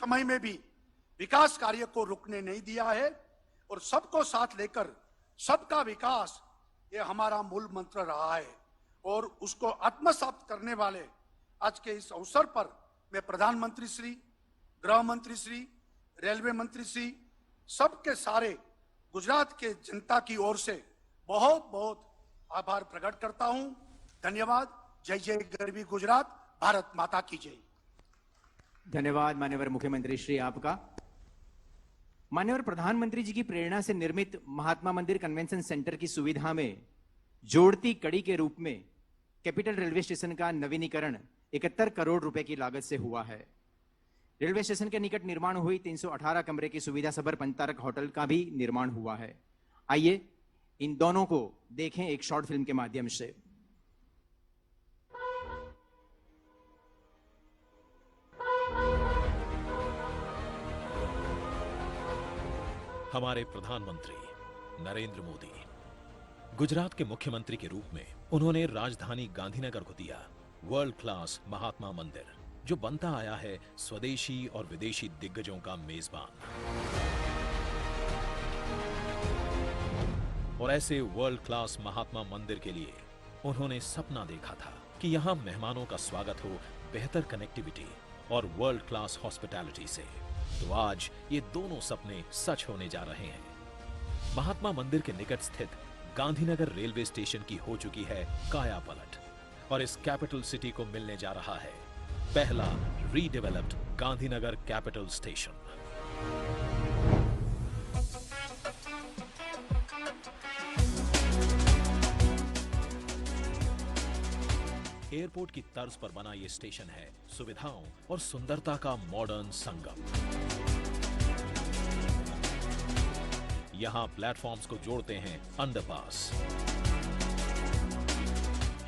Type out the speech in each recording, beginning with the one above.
समय में भी विकास कार्य को रुकने नहीं दिया है और सबको साथ लेकर सबका विकास ये हमारा मूल मंत्र रहा है और उसको आत्मसात करने वाले आज के इस अवसर पर मैं प्रधानमंत्री श्री, गृह मंत्री श्री, रेलवे मंत्री श्री, सबके सारे गुजरात के जनता की ओर से बहुत बहुत आभार प्रकट करता हूं। धन्यवाद। जय जय गरवी गुजरात, भारत माता की जय। धन्यवाद माननीय मुख्यमंत्री श्री आपका। माननीय प्रधानमंत्री जी की प्रेरणा से निर्मित महात्मा मंदिर कन्वेंशन सेंटर की सुविधा में जोड़ती कड़ी के रूप में कैपिटल रेलवे स्टेशन का नवीनीकरण 71 करोड़ रुपए की लागत से हुआ है। रेलवे स्टेशन के निकट निर्माण हुई 318 कमरे की सुविधा सबर पंचतारक होटल का भी निर्माण हुआ है। आइए इन दोनों को देखें एक शॉर्ट फिल्म के माध्यम से। हमारे प्रधानमंत्री नरेंद्र मोदी गुजरात के मुख्यमंत्री के रूप में उन्होंने राजधानी गांधीनगर को दिया वर्ल्ड क्लास महात्मा मंदिर, जो बनता आया है स्वदेशी और विदेशी दिग्गजों का मेजबान। और ऐसे वर्ल्ड क्लास महात्मा मंदिर के लिए उन्होंने सपना देखा था कि यहां मेहमानों का स्वागत हो बेहतर कनेक्टिविटी और वर्ल्ड क्लास हॉस्पिटैलिटी से। तो आज ये दोनों सपने सच होने जा रहे हैं। महात्मा मंदिर के निकट स्थित गांधीनगर रेलवे स्टेशन की हो चुकी है काया पलट और इस कैपिटल सिटी को मिलने जा रहा है पहला redeveloped Gandhinagar capital station. Airport की तर्ज पर बना यह स्टेशन है सुविधाओं और सुंदरता का मॉडर्न संगम। यहां प्लेटफॉर्म्स को जोड़ते हैं अंडरपास,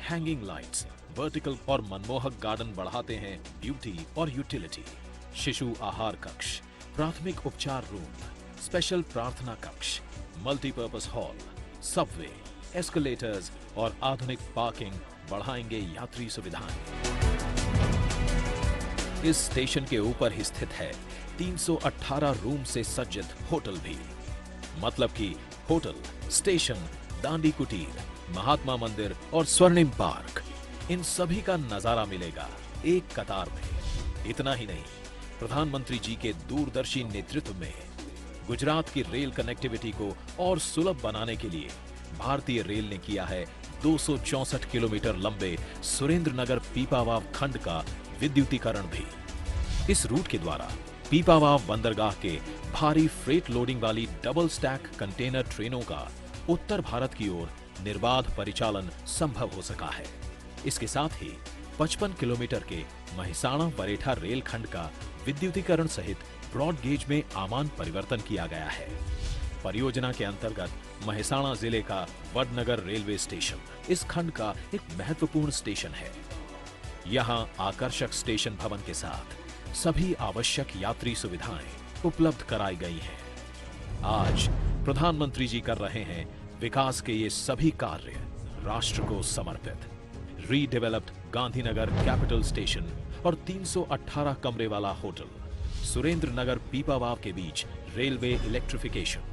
हैंगिंग लाइट्स, वर्टिकल और मनमोहक गार्डन बढ़ाते हैं ब्यूटी और यूटिलिटी। शिशु आहार कक्ष, प्राथमिक उपचार रूम, स्पेशल प्रार्थना कक्ष, मल्टीपर्पस हॉल, सबवे, एस्केलेटर्स और आधुनिक पार्किंग बढ़ाएंगे यात्री सुविधाएं। इस स्टेशन के ऊपर ही स्थित है 318 रूम से सज्जित होटल भी। मतलब कि होटल, स्टेशन, दांडी कुटीर, महात्मा मंदिर और स्वर्णिम पार्क, इन सभी का नजारा मिलेगा एक कतार में। इतना ही नहीं, प्रधानमंत्री जी के दूरदर्शी नेतृत्व में गुजरात की रेल कनेक्टिविटी को और सुलभ बनाने के लिए भारतीय रेल ने किया है 264 किलोमीटर लंबे सुरेंद्रनगर पीपावाव खंड का विद्युतीकरण भी। इस रूट के द्वारा पीपावाव बंदरगाह के भारी फ्रेट लोडिंग वाली डबल स्टैक कंटेनर ट्रेनों का उत्तर भारत की ओर निर्बाध परिचालन संभव हो सका है। इसके साथ ही 55 किलोमीटर के महिसाणा बरेठा रेल खंड का विद्युतीकरण सहित ब्रॉड गेज में आमान परिवर्तन किया गया है। परियोजना के अंतर्गत महिसाणा जिले का वडनगर रेलवे स्टेशन इस खंड का एक महत्वपूर्ण स्टेशन है। यहां आकर्षक स्टेशन भवन के साथ सभी आवश्यक यात्री सुविधाएं उपलब्ध कराई गई हैं। आज प्रधानमंत्री जी कर रहे हैं विकास के ये सभी कार्य राष्ट्र को समर्पित। रीडेवलप्ड गांधीनगर कैपिटल स्टेशन और 318 कमरे वाला होटल, सुरेंद्रनगर पीपावाव के बीच रेलवे इलेक्ट्रिफिकेशन,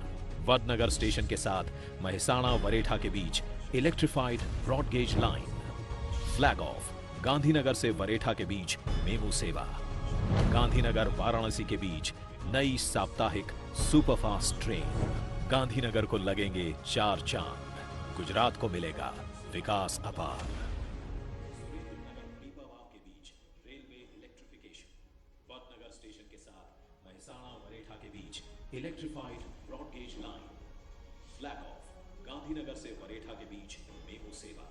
वडनगर स्टेशन के साथ महिसाणा वरेठा के बीच electrified broad gauge line, flag off Gandhinagar से वरेठा के बीच मेमू सेवा, गांधीनगर वाराणसी के बीच नई साप्ताहिक सुपरफास्ट ट्रेन। गांधीनगर को लगेंगे 4 चांद, गुजरात को मिलेगा विकास अपार। Electrified broad gauge line, flag off Gandhinagar से वरेठा के बीच मेमू सेवा,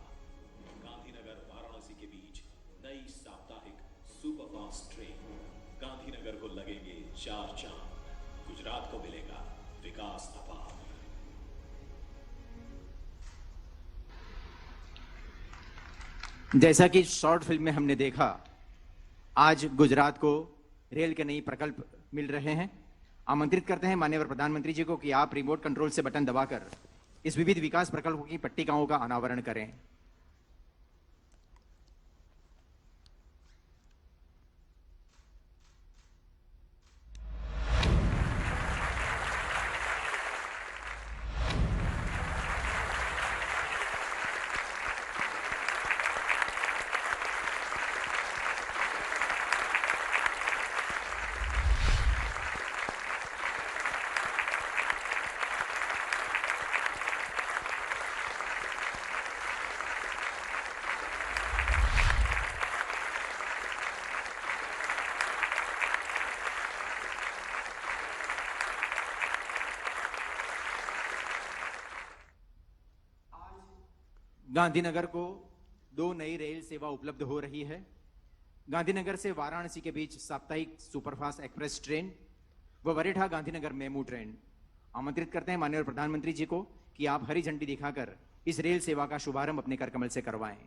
गांधीनगर वाराणसी के बीच नई साप्ताहिक सुपरफास्ट ट्रेन। गांधीनगर को लगेंगे 4 चांद, गुजरात को मिलेगा विकास अपार। जैसा कि शॉर्ट फिल्म में हमने देखा, आज गुजरात को रेल के नई प्रकल्प मिल रहे हैं। आमंत्रित करते हैं माननीय प्रधानमंत्री जी को कि आप रिमोट कंट्रोल से बटन दबाकर इस विविध विकास प्रकल्पों की पट्टिकाओं का अनावरण करें। गांधीनगर को 2 नई रेल सेवा उपलब्ध हो रही है। गांधीनगर से वाराणसी के बीच साप्ताहिक सुपरफास्ट एक्सप्रेस ट्रेन व वरेठा गांधीनगर मेमू ट्रेन। आमंत्रित करते हैं माननीय प्रधानमंत्री जी को कि आप हरी झंडी दिखाकर इस रेल सेवा का शुभारंभ अपने कर कमल से करवाएं।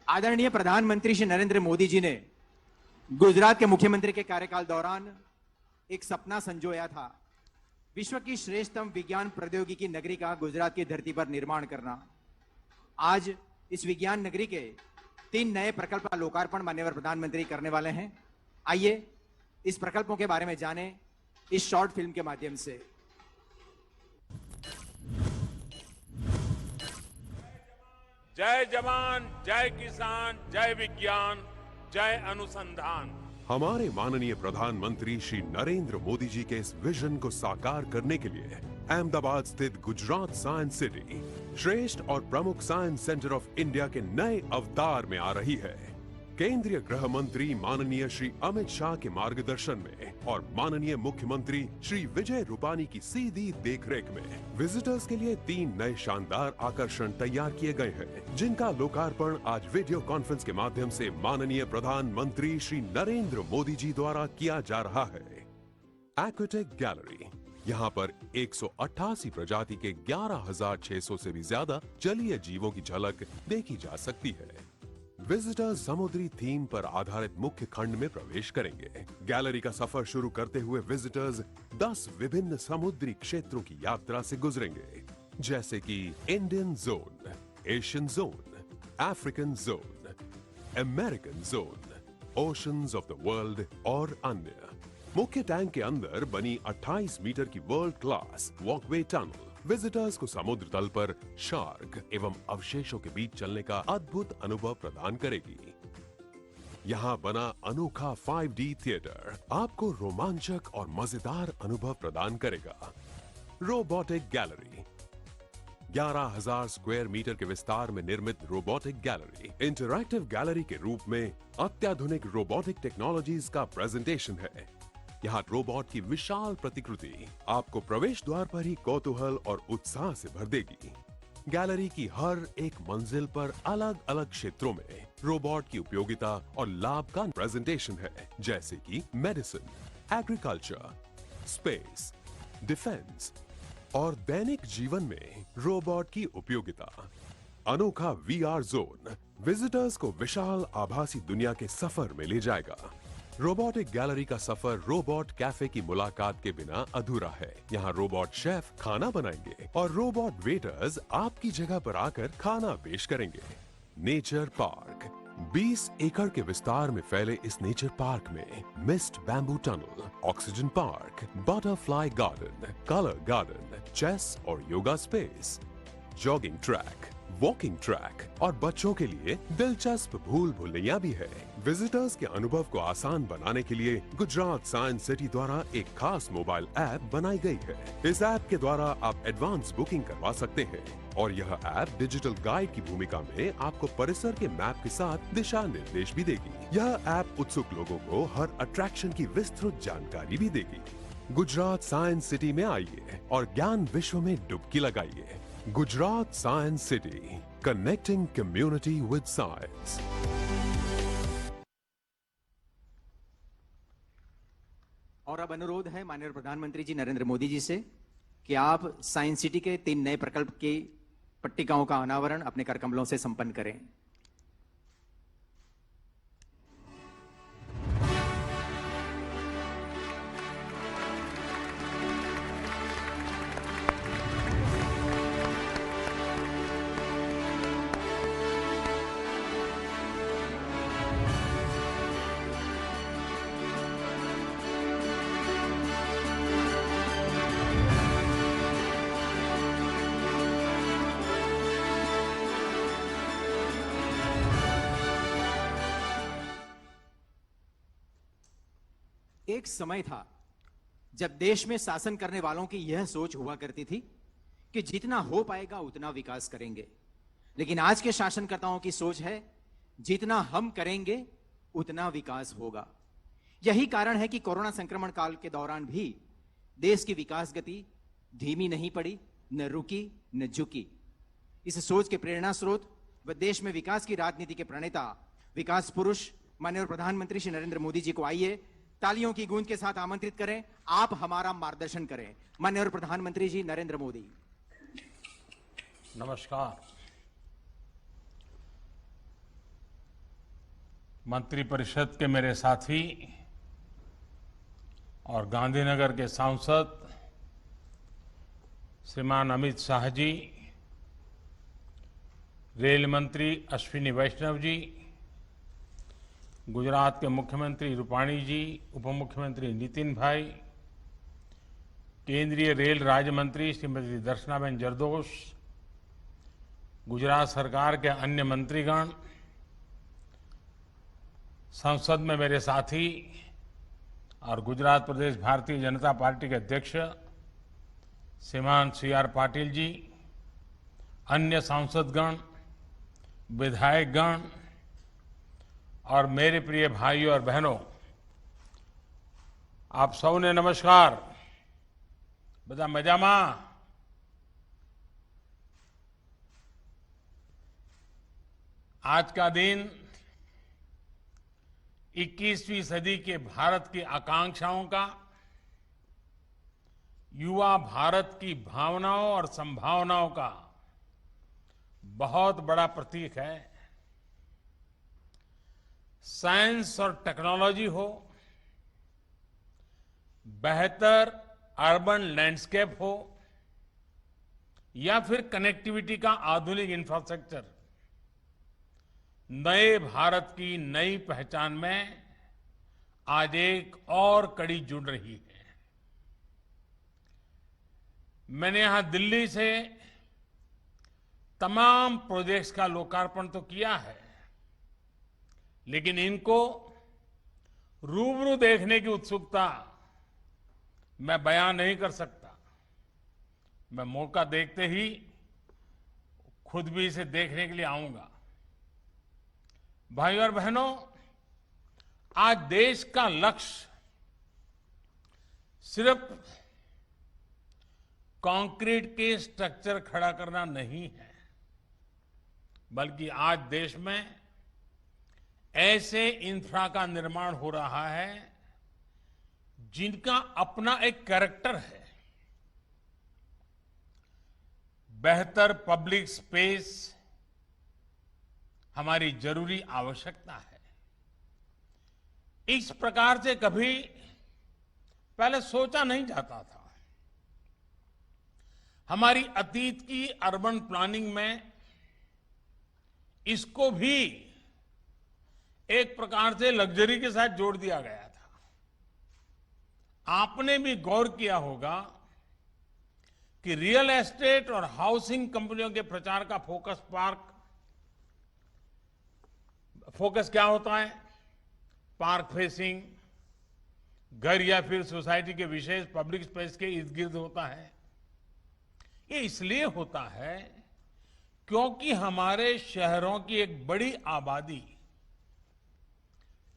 आदरणीय प्रधानमंत्री श्री नरेंद्र मोदी जी ने गुजरात के मुख्यमंत्री के कार्यकाल दौरान एक सपना संजोया था, विश्व की श्रेष्ठतम विज्ञान प्रौद्योगिकी नगरी का गुजरात की धरती पर निर्माण करना। आज इस विज्ञान नगरी के 3 नए प्रकल्प का लोकार्पण माननीय प्रधानमंत्री करने वाले हैं। आइए इस प्रकल्पों के बारे में जानें इस शॉर्ट फिल्म के माध्यम से। जय जवान, जय किसान, जय विज्ञान, जय अनुसंधान। हमारे माननीय प्रधानमंत्री श्री नरेंद्र मोदी जी के इस विजन को साकार करने के लिए अहमदाबाद स्थित गुजरात साइंस सिटी श्रेष्ठ और प्रमुख साइंस सेंटर ऑफ इंडिया के नए अवतार में आ रही है। केंद्रीय गृह मंत्री माननीय श्री अमित शाह के मार्गदर्शन में और माननीय मुख्यमंत्री श्री विजय रूपानी की सीधी देखरेख में विजिटर्स के लिए 3 नए शानदार आकर्षण तैयार किए गए हैं, जिनका लोकार्पण आज वीडियो कॉन्फ्रेंस के माध्यम से माननीय प्रधानमंत्री श्री नरेंद्र मोदी जी द्वारा किया जा रहा है। एक्वाटिक गैलरी, यहाँ पर 188 प्रजाति के 11,600 से भी ज्यादा जलीय जीवों की झलक देखी जा सकती है। विजिटर्स समुद्री थीम पर आधारित मुख्य खंड में प्रवेश करेंगे। गैलरी का सफर शुरू करते हुए विजिटर्स 10 विभिन्न समुद्री क्षेत्रों की यात्रा से गुजरेंगे, जैसे कि Indian zone, Asian zone, African zone, American zone, oceans of the world और अन्य। मुख्य टैंक के अंदर बनी 28 मीटर की world class walkway tunnel visitors को समुद्र तल पर शार्क एवं अवशेषों के बीच चलने का अद्भुत अनुभव प्रदान करेगी। यहाँ बना अनोखा 5D थिएटर आपको रोमांचक और मजेदार अनुभव प्रदान करेगा। रोबोटिक गैलरी, 11,000 स्क्वायर मीटर के विस्तार में निर्मित रोबोटिक गैलरी इंटरैक्टिव गैलरी के रूप में अत्याधुनिक रोबोटिक टेक्नोलॉजीज का प्रेजेंटेशन है। यहाँ रोबोट की विशाल प्रतिकृति आपको प्रवेश द्वार पर ही कौतूहल और उत्साह से भर देगी। गैलरी की हर एक मंजिल पर अलग अलग क्षेत्रों में रोबोट की उपयोगिता और लाभ का प्रेजेंटेशन है, जैसे कि मेडिसिन, एग्रीकल्चर, स्पेस, डिफेंस और दैनिक जीवन में रोबोट की उपयोगिता। अनोखा VR जोन विजिटर्स को विशाल आभासी दुनिया के सफर में ले जाएगा। रोबोटिक गैलरी का सफर रोबोट कैफे की मुलाकात के बिना अधूरा है। यहाँ रोबोट शेफ खाना बनाएंगे और रोबोट वेटर्स आपकी जगह पर आकर खाना पेश करेंगे। नेचर पार्क 20 एकड़ के विस्तार में फैले इस नेचर पार्क में mist bamboo tunnel, oxygen park, butterfly garden, colour garden, chess और yoga space, jogging track, walking track और बच्चों के लिए दिलचस्प भूल भुलैया भी है। विजिटर्स के अनुभव को आसान बनाने के लिए गुजरात साइंस सिटी द्वारा एक खास मोबाइल ऐप बनाई गई है। इस ऐप के द्वारा आप एडवांस बुकिंग करवा सकते हैं और यह ऐप डिजिटल गाइड की भूमिका में आपको परिसर के मैप के साथ दिशा निर्देश भी देगी। यह ऐप उत्सुक लोगों को हर अट्रैक्शन की विस्तृत जानकारी भी देगी। गुजरात साइंस सिटी में आइए और ज्ञान विश्व में डुबकी लगाइए। Gujarat science city, connecting community with science. और अब अनुरोध है माननीय प्रधानमंत्री जी नरेंद्र मोदी जी से कि आप साइंस सिटी के 3 नए प्रकल्प की पट्टिकाओं का अनावरण अपने कर कमलों से संपन्न करें। एक समय था जब देश में शासन करने वालों की यह सोच हुआ करती थी कि जितना हो पाएगा उतना विकास करेंगे, लेकिन आज के शासनकर्ताओं की सोच है जितना हम करेंगे उतना विकास होगा। यही कारण है कि कोरोना संक्रमण काल के दौरान भी देश की विकास गति धीमी नहीं पड़ी, न रुकी न झुकी। इस सोच के प्रेरणा स्रोत व देश में विकास की राजनीति के प्रणेता, विकास पुरुष माननीय प्रधानमंत्री श्री नरेंद्र मोदी जी को आइए तालियों की गूंज के साथ आमंत्रित करें। आप हमारा मार्गदर्शन करें। माननीय प्रधानमंत्री जी नरेंद्र मोदी। नमस्कार। मंत्रिपरिषद के मेरे साथी और गांधीनगर के सांसद श्रीमान अमित शाह जी, रेल मंत्री अश्विनी वैष्णव जी, गुजरात के मुख्यमंत्री रूपाणी जी, उप मुख्यमंत्री नितिन भाई, केंद्रीय रेल राज्य मंत्री श्रीमती दर्शनाबेन जरदोश, गुजरात सरकार के अन्य मंत्रीगण, संसद में मेरे साथी और गुजरात प्रदेश भारतीय जनता पार्टी के अध्यक्ष श्रीमान CR पाटिल जी, अन्य सांसदगण, विधायकगण और मेरे प्रिय भाइयों और बहनों, आप सबने नमस्कार। બધા મજામાં? आज का दिन 21वीं सदी के भारत की आकांक्षाओं का, युवा भारत की भावनाओं और संभावनाओं का बहुत बड़ा प्रतीक है। साइंस और टेक्नोलॉजी हो, बेहतर अर्बन लैंडस्केप हो या फिर कनेक्टिविटी का आधुनिक इंफ्रास्ट्रक्चर, नए भारत की नई पहचान में आज एक और कड़ी जुड़ रही है। मैंने यहां दिल्ली से तमाम प्रोजेक्ट्स का लोकार्पण तो किया है, लेकिन इनको रूबरू देखने की उत्सुकता मैं बयान नहीं कर सकता। मैं मौका देखते ही खुद भी इसे देखने के लिए आऊंगा। भाइयों और बहनों, आज देश का लक्ष्य सिर्फ कंक्रीट के स्ट्रक्चर खड़ा करना नहीं है, बल्कि आज देश में ऐसे इंफ्रा का निर्माण हो रहा है जिनका अपना एक कैरेक्टर है। बेहतर पब्लिक स्पेस हमारी जरूरी आवश्यकता है। इस प्रकार से कभी पहले सोचा नहीं जाता था। हमारी अतीत की अर्बन प्लानिंग में इसको भी एक प्रकार से लग्जरी के साथ जोड़ दिया गया था। आपने भी गौर किया होगा कि रियल एस्टेट और हाउसिंग कंपनियों के प्रचार का फोकस क्या होता है? पार्क फेसिंग, घर या फिर सोसाइटी के विशेष पब्लिक स्पेस के इर्द गिर्द होता है। ये इसलिए होता है क्योंकि हमारे शहरों की एक बड़ी आबादी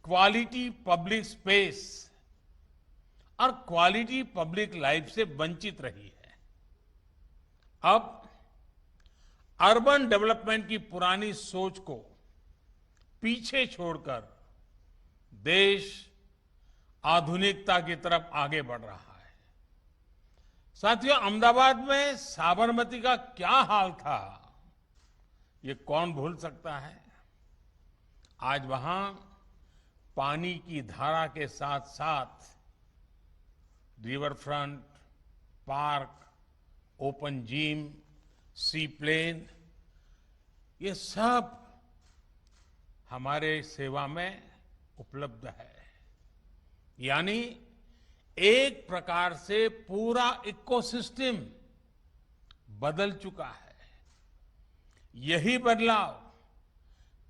क्वालिटी पब्लिक स्पेस और क्वालिटी पब्लिक लाइफ से वंचित रही है। अब अर्बन डेवलपमेंट की पुरानी सोच को पीछे छोड़कर देश आधुनिकता की तरफ आगे बढ़ रहा है। साथियों, अहमदाबाद में साबरमती का क्या हाल था, ये कौन भूल सकता है। आज वहां पानी की धारा के साथ साथ river front, park, open gym, sea plane, ये सब हमारे सेवा में उपलब्ध है। यानी एक प्रकार से पूरा इकोसिस्टम बदल चुका है। यही बदलाव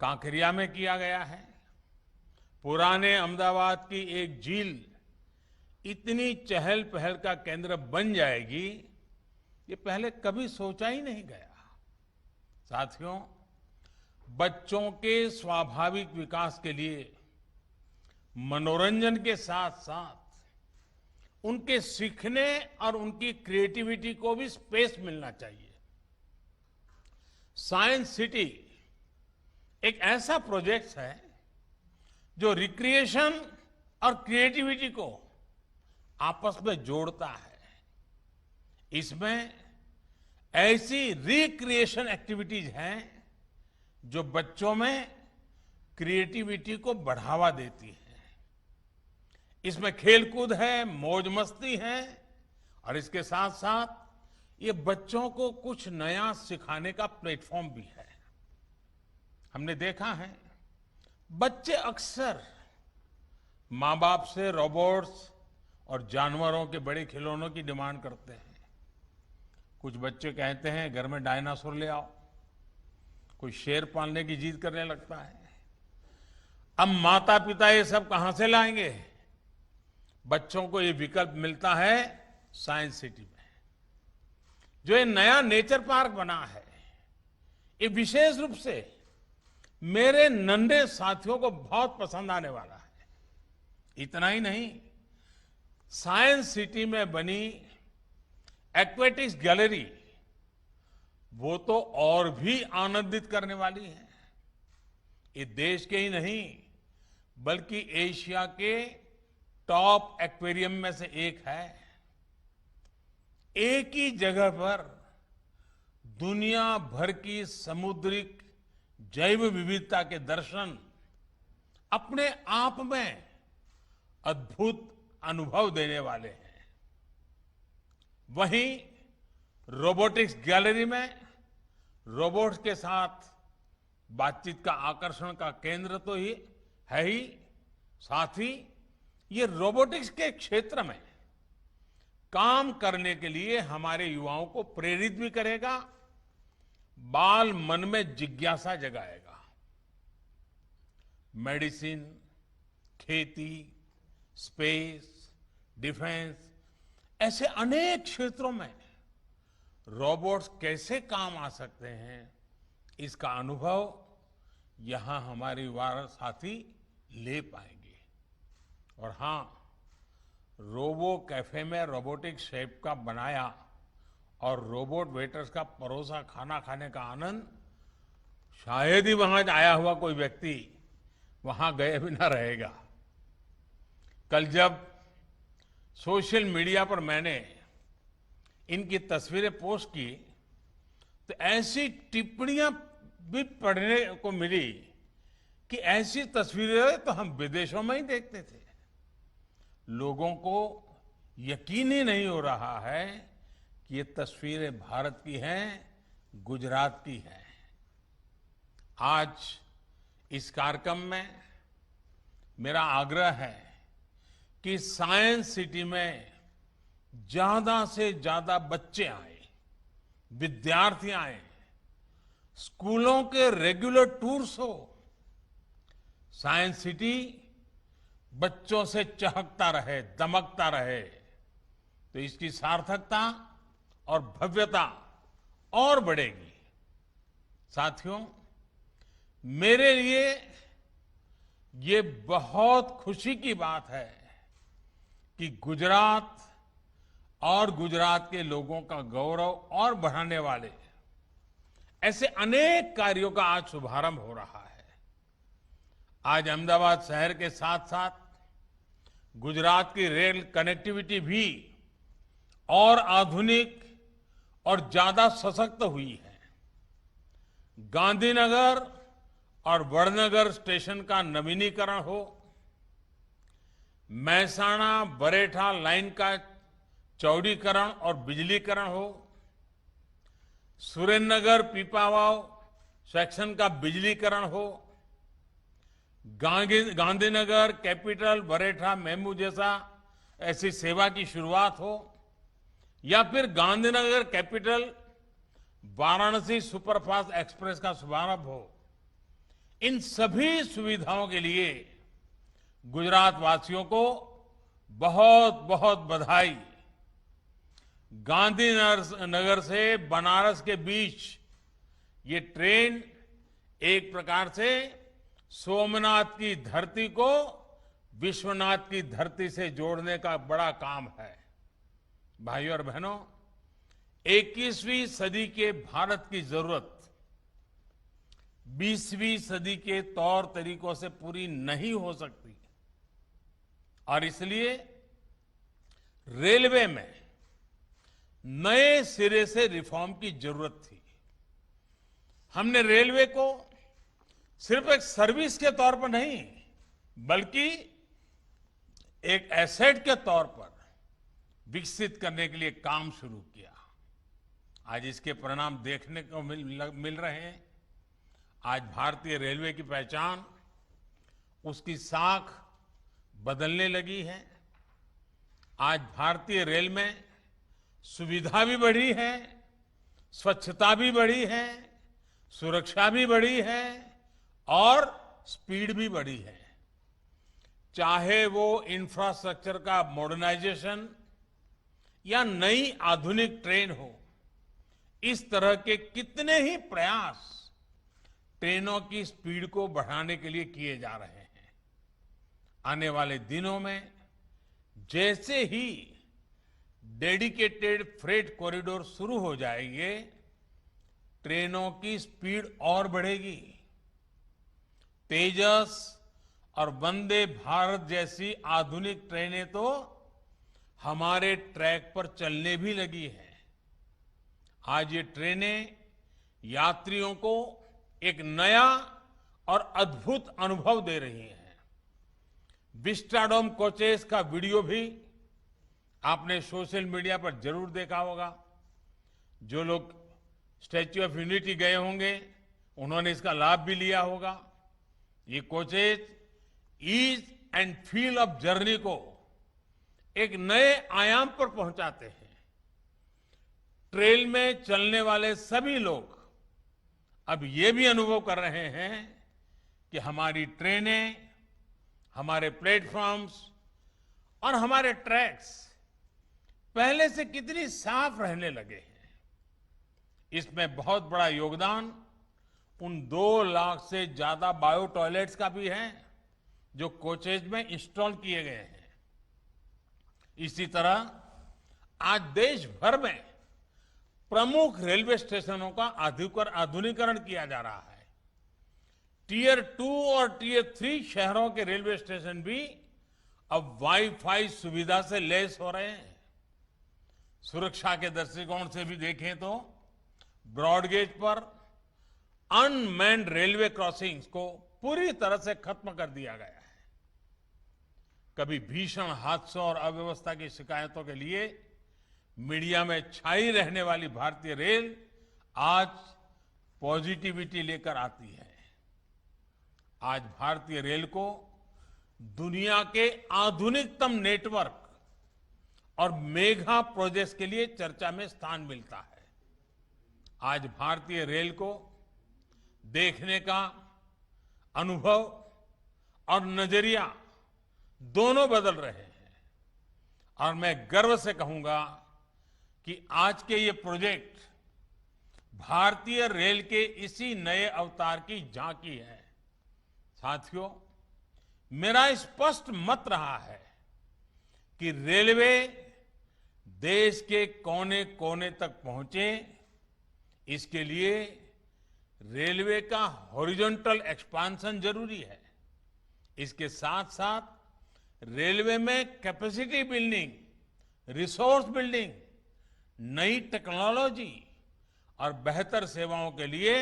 कांकरिया में किया गया है। पुराने अहमदाबाद की एक झील इतनी चहल पहल का केंद्र बन जाएगी, ये पहले कभी सोचा ही नहीं गया। साथियों, बच्चों के स्वाभाविक विकास के लिए मनोरंजन के साथ साथ उनके सीखने और उनकी क्रिएटिविटी को भी स्पेस मिलना चाहिए। साइंस सिटी एक ऐसा प्रोजेक्ट है जो रिक्रिएशन और क्रिएटिविटी को आपस में जोड़ता है। इसमें ऐसी रिक्रिएशन एक्टिविटीज हैं जो बच्चों में क्रिएटिविटी को बढ़ावा देती है। इसमें खेलकूद है, मौज मस्ती है और इसके साथ साथ ये बच्चों को कुछ नया सिखाने का प्लेटफॉर्म भी है। हमने देखा है बच्चे अक्सर माँ बाप से रोबोट्स और जानवरों के बड़े खिलौनों की डिमांड करते हैं। कुछ बच्चे कहते हैं घर में डायनासोर ले आओ, कोई शेर पालने की जिद करने लगता है। अब माता पिता ये सब कहां से लाएंगे? बच्चों को ये विकल्प मिलता है साइंस सिटी में। जो ये नया नेचर पार्क बना है, ये विशेष रूप से मेरे नन्हे साथियों को बहुत पसंद आने वाला है। इतना ही नहीं, साइंस सिटी में बनी एक्वेटिक्स गैलरी वो तो और भी आनंदित करने वाली है। ये देश के ही नहीं बल्कि एशिया के टॉप एक्वेरियम में से एक है। एक ही जगह पर दुनिया भर की समुद्रिक जैव विविधता के दर्शन अपने आप में अद्भुत अनुभव देने वाले हैं। वहीं रोबोटिक्स गैलरी में रोबोट्स के साथ बातचीत का आकर्षण का केंद्र तो ही है ही, साथ ही ये रोबोटिक्स के क्षेत्र में काम करने के लिए हमारे युवाओं को प्रेरित भी करेगा, बाल मन में जिज्ञासा जगाएगा। मेडिसिन, खेती, स्पेस, डिफेंस ऐसे अनेक क्षेत्रों में रोबोट्स कैसे काम आ सकते हैं, इसका अनुभव यहां हमारे युवा साथी ले पाएंगे। और हां, रोबो कैफे में रोबोटिक शेफ का बनाया और रोबोट वेटर्स का परोसा खाना खाने का आनंद शायद ही वहां आया हुआ कोई व्यक्ति वहां गए बिना रहेगा। कल जब सोशल मीडिया पर मैंने इनकी तस्वीरें पोस्ट की तो ऐसी टिप्पणियां भी पढ़ने को मिली कि ऐसी तस्वीरें तो हम विदेशों में ही देखते थे। लोगों को यकीन ही नहीं हो रहा है कि ये तस्वीरें भारत की हैं, गुजरात की हैं। आज इस कार्यक्रम में मेरा आग्रह है कि साइंस सिटी में ज्यादा से ज्यादा बच्चे आए, विद्यार्थी आए, स्कूलों के रेगुलर टूर्स हो। साइंस सिटी बच्चों से चहकता रहे, दमकता रहे, तो इसकी सार्थकता और भव्यता और बढ़ेगी। साथियों, मेरे लिए ये बहुत खुशी की बात है कि गुजरात और गुजरात के लोगों का गौरव और बढ़ाने वाले ऐसे अनेक कार्यों का आज शुभारंभ हो रहा है। आज अहमदाबाद शहर के साथ साथ गुजरात की रेल कनेक्टिविटी भी और आधुनिक और ज्यादा सशक्त हुई है। गांधीनगर और वडनगर स्टेशन का नवीनीकरण हो, महसाणा बरेठा लाइन का चौड़ीकरण और बिजलीकरण हो, सुरेंद्रनगर पीपावाव सेक्शन का बिजलीकरण हो, गांधीनगर कैपिटल बरेठा मेमू जैसा ऐसी सेवा की शुरुआत हो, या फिर Gandhinagar capital Varanasi superfast express का शुभारंभ हो, इन सभी सुविधाओं के लिए गुजरात वासियों को बहुत बहुत बधाई। गांधीनगर से बनारस के बीच ये ट्रेन एक प्रकार से सोमनाथ की धरती को विश्वनाथ की धरती से जोड़ने का बड़ा काम है। भाइयों और बहनों, 21वीं सदी के भारत की जरूरत 20वीं सदी के तौर तरीकों से पूरी नहीं हो सकती और इसलिए रेलवे में नए सिरे से रिफॉर्म की जरूरत थी। हमने रेलवे को सिर्फ एक सर्विस के तौर पर नहीं बल्कि एक एसेट के तौर पर विकसित करने के लिए काम शुरू किया। आज इसके परिणाम देखने को मिल रहे हैं। आज भारतीय रेलवे की पहचान, उसकी साख बदलने लगी है। आज भारतीय रेल में सुविधा भी बढ़ी है, स्वच्छता भी बढ़ी है, सुरक्षा भी बढ़ी है और स्पीड भी बढ़ी है। चाहे वो इंफ्रास्ट्रक्चर का मॉडर्नाइजेशन या नई आधुनिक ट्रेन हो, इस तरह के कितने ही प्रयास ट्रेनों की स्पीड को बढ़ाने के लिए किए जा रहे हैं। आने वाले दिनों में जैसे ही डेडिकेटेड फ्रेट कॉरिडोर शुरू हो जाएंगे, ट्रेनों की स्पीड और बढ़ेगी। तेजस और वंदे भारत जैसी आधुनिक ट्रेनें तो हमारे ट्रैक पर चलने भी लगी है। आज ये ट्रेनें यात्रियों को एक नया और अद्भुत अनुभव दे रही हैं। विस्टाडोम कोचेस का वीडियो भी आपने सोशल मीडिया पर जरूर देखा होगा। जो लोग स्टैच्यू ऑफ यूनिटी गए होंगे उन्होंने इसका लाभ भी लिया होगा। ये coaches ease and feel of journey को एक नए आयाम पर पहुंचाते हैं। ट्रेन में चलने वाले सभी लोग अब ये भी अनुभव कर रहे हैं कि हमारी ट्रेनें, हमारे प्लेटफॉर्म्स और हमारे ट्रैक्स पहले से कितनी साफ रहने लगे हैं। इसमें बहुत बड़ा योगदान उन 2 लाख से ज्यादा बायो टॉयलेट्स का भी है जो कोचेज में इंस्टॉल किए गए हैं। इसी तरह आज देश भर में प्रमुख रेलवे स्टेशनों का आधुनिकीकरण किया जा रहा है। टियर 2 और टियर 3 शहरों के रेलवे स्टेशन भी अब वाईफाई सुविधा से लैस हो रहे हैं। सुरक्षा के दृष्टिकोण से भी देखें तो ब्रॉडगेज पर अनमैन्ड रेलवे क्रॉसिंग्स को पूरी तरह से खत्म कर दिया गया है। कभी भीषण हादसों और अव्यवस्था की शिकायतों के लिए मीडिया में छाई रहने वाली भारतीय रेल आज पॉजिटिविटी लेकर आती है। आज भारतीय रेल को दुनिया के आधुनिकतम नेटवर्क और मेगा प्रोजेक्ट्स के लिए चर्चा में स्थान मिलता है। आज भारतीय रेल को देखने का अनुभव और नजरिया दोनों बदल रहे हैं और मैं गर्व से कहूंगा कि आज के ये प्रोजेक्ट भारतीय रेल के इसी नए अवतार की झांकी है। साथियों, मेरा स्पष्ट मत रहा है कि रेलवे देश के कोने कोने तक पहुंचे, इसके लिए रेलवे का हॉरिजॉन्टल एक्सपांशन जरूरी है। इसके साथ साथ रेलवे में कैपेसिटी बिल्डिंग, रिसोर्स बिल्डिंग, नई टेक्नोलॉजी और बेहतर सेवाओं के लिए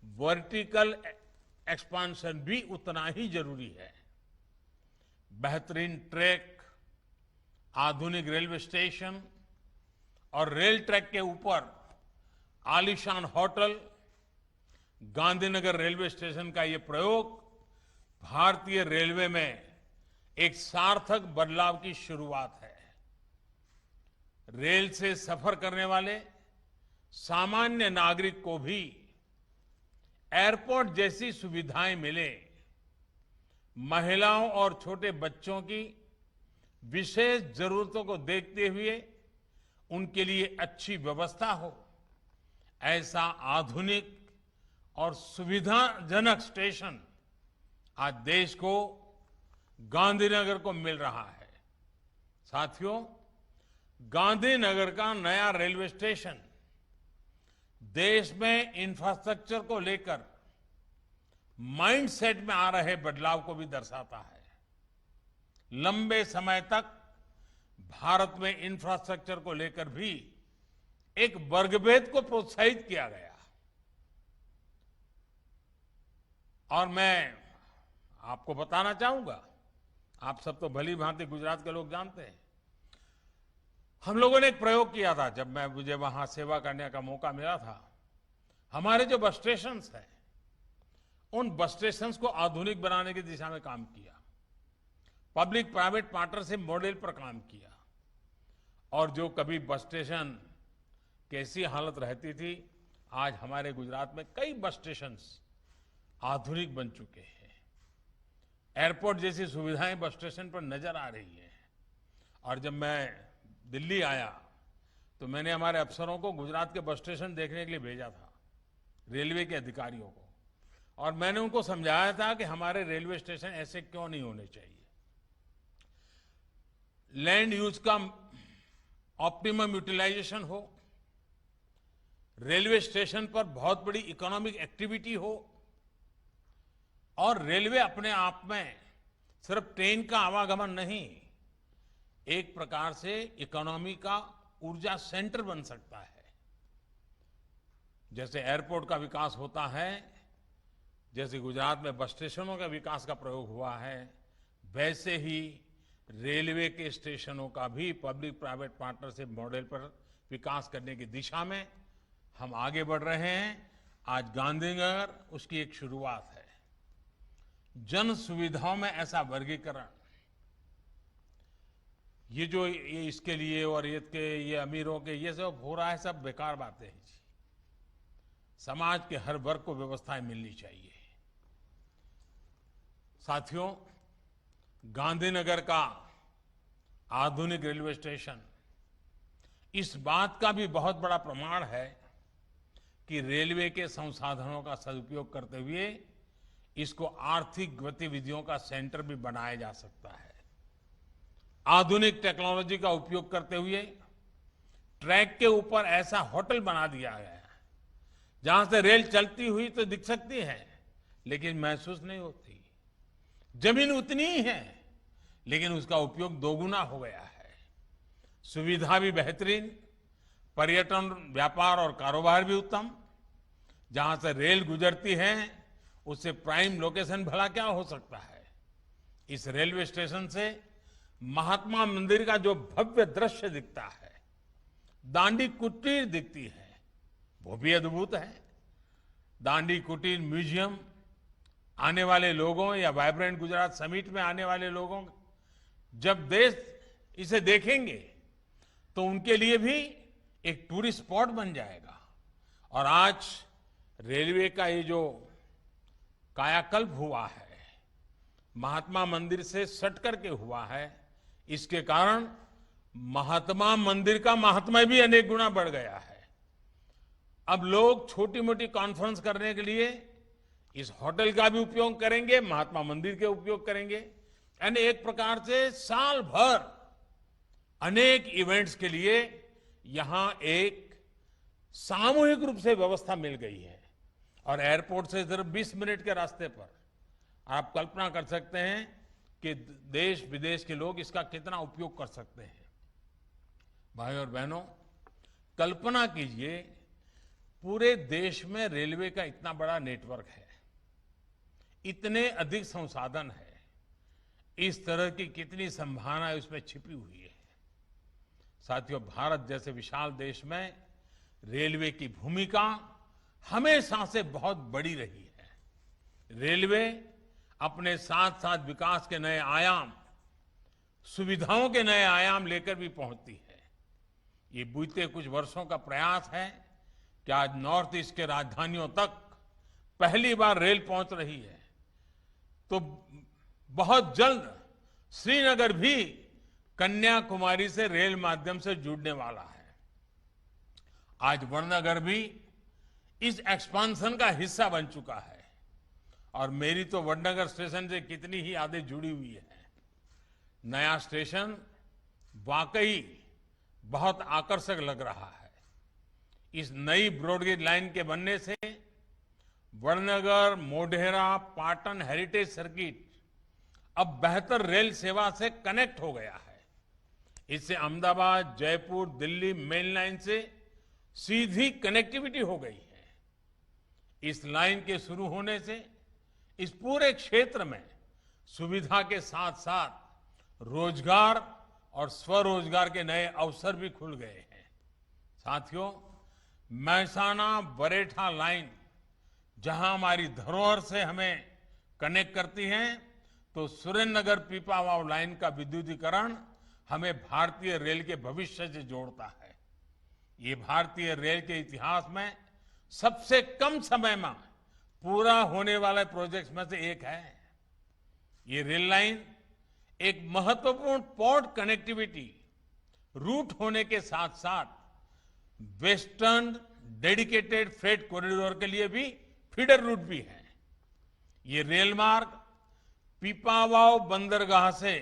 वर्टिकल एक्सपांशन भी उतना ही जरूरी है। बेहतरीन ट्रैक, आधुनिक रेलवे स्टेशन और रेल ट्रैक के ऊपर आलीशान होटल, गांधीनगर रेलवे स्टेशन का ये प्रयोग भारतीय रेलवे में एक सार्थक बदलाव की शुरुआत है। रेल से सफर करने वाले सामान्य नागरिक को भी एयरपोर्ट जैसी सुविधाएं मिले, महिलाओं और छोटे बच्चों की विशेष जरूरतों को देखते हुए उनके लिए अच्छी व्यवस्था हो, ऐसा आधुनिक और सुविधाजनक स्टेशन आज देश को गांधीनगर को मिल रहा है। साथियों, गांधीनगर का नया रेलवे स्टेशन देश में इंफ्रास्ट्रक्चर को लेकर माइंडसेट में आ रहे बदलाव को भी दर्शाता है। लंबे समय तक भारत में इंफ्रास्ट्रक्चर को लेकर भी एक वर्गभेद को प्रोत्साहित किया गया और मैं आपको बताना चाहूंगा, आप सब तो भली भांति गुजरात के लोग जानते हैं, हम लोगों ने एक प्रयोग किया था जब मुझे वहां सेवा करने का मौका मिला था। हमारे जो बस स्टेशन हैं, उन बस स्टेशन को आधुनिक बनाने की दिशा में काम किया, पब्लिक प्राइवेट पार्टनरशिप मॉडल पर काम किया और जो कभी बस स्टेशन कैसी हालत रहती थी, आज हमारे गुजरात में कई बस स्टेशन आधुनिक बन चुके हैं। एयरपोर्ट जैसी सुविधाएं बस स्टेशन पर नजर आ रही है। और जब मैं दिल्ली आया तो मैंने हमारे अफसरों को गुजरात के बस स्टेशन देखने के लिए भेजा था, रेलवे के अधिकारियों को, और मैंने उनको समझाया था कि हमारे रेलवे स्टेशन ऐसे क्यों नहीं होने चाहिए। लैंड यूज का ऑप्टिमम यूटिलाइजेशन हो, रेलवे स्टेशन पर बहुत बड़ी इकोनॉमिक एक्टिविटी हो और रेलवे अपने आप में सिर्फ ट्रेन का आवागमन नहीं, एक प्रकार से इकोनॉमी का ऊर्जा सेंटर बन सकता है। जैसे एयरपोर्ट का विकास होता है, जैसे गुजरात में बस स्टेशनों का विकास का प्रयोग हुआ है, वैसे ही रेलवे के स्टेशनों का भी पब्लिक प्राइवेट पार्टनरशिप मॉडल पर विकास करने की दिशा में हम आगे बढ़ रहे हैं। आज गांधीनगर उसकी एक शुरुआत है। जन सुविधाओं में ऐसा वर्गीकरण, ये जो ये इसके लिए और ये अमीरों के ये सब हो रहा है, सब बेकार बातें हैं जी। समाज के हर वर्ग को व्यवस्थाएं मिलनी चाहिए। साथियों, गांधीनगर का आधुनिक रेलवे स्टेशन इस बात का भी बहुत बड़ा प्रमाण है कि रेलवे के संसाधनों का सदुपयोग करते हुए इसको आर्थिक गतिविधियों का सेंटर भी बनाया जा सकता है। आधुनिक टेक्नोलॉजी का उपयोग करते हुए ट्रैक के ऊपर ऐसा होटल बना दिया गया है जहां से रेल चलती हुई तो दिख सकती है लेकिन महसूस नहीं होती। जमीन उतनी ही है लेकिन उसका उपयोग दोगुना हो गया है। सुविधा भी बेहतरीन, पर्यटन, व्यापार और कारोबार भी उत्तम। जहां से रेल गुजरती है उससे प्राइम लोकेशन भला क्या हो सकता है। इस रेलवे स्टेशन से महात्मा मंदिर का जो भव्य दृश्य दिखता है, दांडी कुटीर दिखती है, वो भी अद्भुत है। दांडी कुटीर म्यूजियम आने वाले लोगों या वाइब्रेंट गुजरात समिट में आने वाले लोगों जब देश इसे देखेंगे तो उनके लिए भी एक टूरिस्ट स्पॉट बन जाएगा। और आज रेलवे का ये जो कायाकल्प हुआ है, महात्मा मंदिर से सट करके हुआ है, इसके कारण महात्मा मंदिर का महात्म्य भी अनेक गुना बढ़ गया है। अब लोग छोटी मोटी कॉन्फ्रेंस करने के लिए इस होटल का भी उपयोग करेंगे, महात्मा मंदिर के उपयोग करेंगे। यानी एक प्रकार से साल भर अनेक इवेंट्स के लिए यहां एक सामूहिक रूप से व्यवस्था मिल गई है। और एयरपोर्ट से सिर्फ 20 मिनट के रास्ते पर आप कल्पना कर सकते हैं कि देश विदेश के लोग इसका कितना उपयोग कर सकते हैं। भाई और बहनों, कल्पना कीजिए पूरे देश में रेलवे का इतना बड़ा नेटवर्क है, इतने अधिक संसाधन है, इस तरह की कितनी संभावनाएं उसमें छिपी हुई है। साथियों, भारत जैसे विशाल देश में रेलवे की भूमिका हमेशा से बहुत बड़ी रही है। रेलवे अपने साथ साथ विकास के नए आयाम, सुविधाओं के नए आयाम लेकर भी पहुंचती है। ये बीते कुछ वर्षों का प्रयास है कि आज नॉर्थ ईस्ट के राजधानियों तक पहली बार रेल पहुंच रही है, तो बहुत जल्द श्रीनगर भी कन्याकुमारी से रेल माध्यम से जुड़ने वाला है। आज वड़नगर भी इस एक्सपांशन का हिस्सा बन चुका है और मेरी तो वड़नगर स्टेशन से कितनी ही यादें जुड़ी हुई है। नया स्टेशन वाकई बहुत आकर्षक लग रहा है। इस नई ब्रॉडगेज लाइन के बनने से वड़नगर, मोढेरा, पाटन हेरिटेज सर्किट अब बेहतर रेल सेवा से कनेक्ट हो गया है। इससे अहमदाबाद, जयपुर, दिल्ली मेन लाइन से सीधी कनेक्टिविटी हो गई है। इस लाइन के शुरू होने से इस पूरे क्षेत्र में सुविधा के साथ साथ रोजगार और स्वरोजगार के नए अवसर भी खुल गए हैं। साथियों, महसाना बरेठा लाइन जहां हमारी धरोहर से हमें कनेक्ट करती है, तो सुरेंद्रनगर पीपावाव लाइन का विद्युतीकरण हमें भारतीय रेल के भविष्य से जोड़ता है। ये भारतीय रेल के इतिहास में सबसे कम समय में पूरा होने वाले प्रोजेक्ट्स में से एक है। ये रेल लाइन एक महत्वपूर्ण पोर्ट कनेक्टिविटी रूट होने के साथ साथ वेस्टर्न डेडिकेटेड फ्रेट कॉरिडोर के लिए भी फीडर रूट भी है। ये रेल मार्ग पीपावाव बंदरगाह से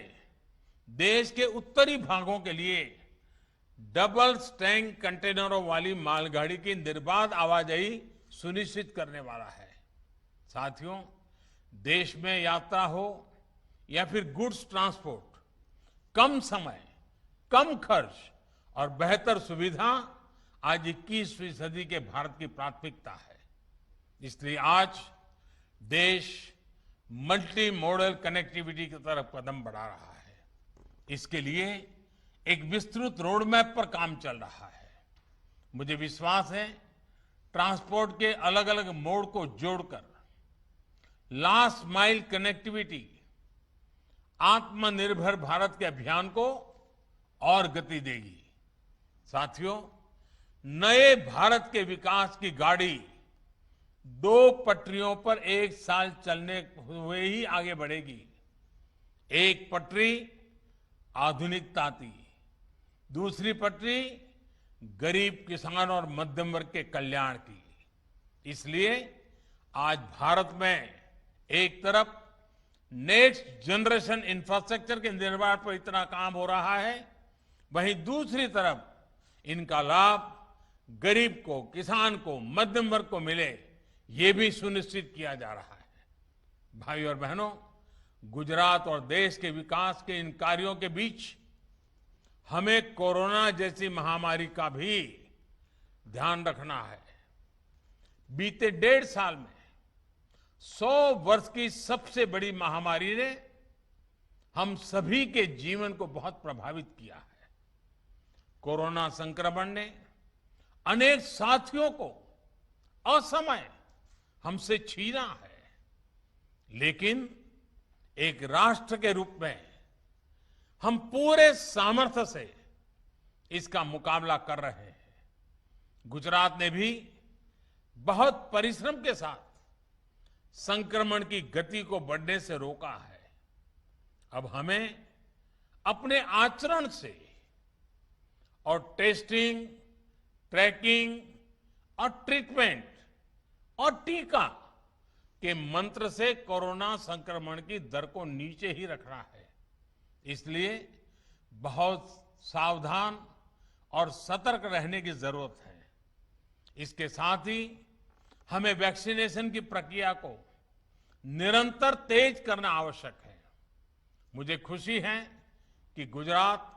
देश के उत्तरी भागों के लिए डबल स्टैंक कंटेनरों वाली मालगाड़ी की निर्बाध आवाजाही सुनिश्चित करने वाला है। साथियों, देश में यात्रा हो या फिर गुड्स ट्रांसपोर्ट, कम समय, कम खर्च और बेहतर सुविधा आज 21वीं सदी के भारत की प्राथमिकता है। इसलिए आज देश मल्टी मॉडल कनेक्टिविटी की तरफ कदम बढ़ा रहा है। इसके लिए एक विस्तृत रोड मैप पर काम चल रहा है। मुझे विश्वास है ट्रांसपोर्ट के अलग अलग मोड को जोड़कर लास्ट माइल कनेक्टिविटी आत्मनिर्भर भारत के अभियान को और गति देगी। साथियों, नए भारत के विकास की गाड़ी 2 पटरियों पर एक साल चलने हुए ही आगे बढ़ेगी। एक पटरी आधुनिकता की, दूसरी पटरी गरीब किसान और मध्यम वर्ग के कल्याण की। इसलिए आज भारत में एक तरफ नेक्स्ट जनरेशन इंफ्रास्ट्रक्चर के निर्माण पर इतना काम हो रहा है, वहीं दूसरी तरफ इनका लाभ गरीब को, किसान को, मध्यम वर्ग को मिले, ये भी सुनिश्चित किया जा रहा है। भाई और बहनों, गुजरात और देश के विकास के इन कार्यों के बीच हमें कोरोना जैसी महामारी का भी ध्यान रखना है। बीते 1.5 साल में 100 वर्ष की सबसे बड़ी महामारी ने हम सभी के जीवन को बहुत प्रभावित किया है। कोरोना संक्रमण ने अनेक साथियों को असमय हमसे छीना है, लेकिन एक राष्ट्र के रूप में हम पूरे सामर्थ्य से इसका मुकाबला कर रहे हैं। गुजरात ने भी बहुत परिश्रम के साथ संक्रमण की गति को बढ़ने से रोका है। अब हमें अपने आचरण से और टेस्टिंग, ट्रैकिंग और ट्रीटमेंट और टीका के मंत्र से कोरोना संक्रमण की दर को नीचे ही रखना है। इसलिए बहुत सावधान और सतर्क रहने की जरूरत है। इसके साथ ही हमें वैक्सीनेशन की प्रक्रिया को निरंतर तेज करना आवश्यक है। मुझे खुशी है कि गुजरात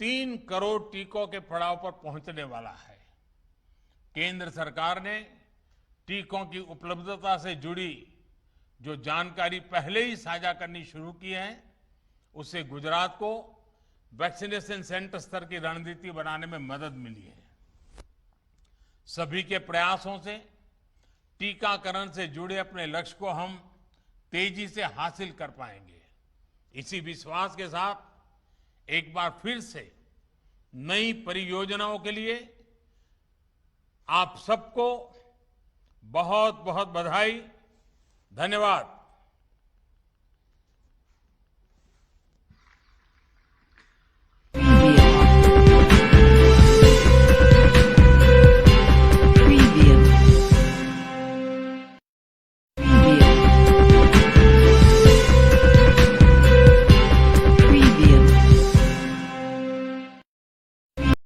3 करोड़ टीकों के पड़ाव पर पहुंचने वाला है। केंद्र सरकार ने टीकों की उपलब्धता से जुड़ी जो जानकारी पहले ही साझा करनी शुरू की है, उससे गुजरात को वैक्सीनेशन सेंटर स्तर की रणनीति बनाने में मदद मिली है। सभी के प्रयासों से टीकाकरण से जुड़े अपने लक्ष्य को हम तेजी से हासिल कर पाएंगे। इसी विश्वास के साथ एक बार फिर से नई परियोजनाओं के लिए आप सबको बहुत बहुत बधाई, धन्यवाद।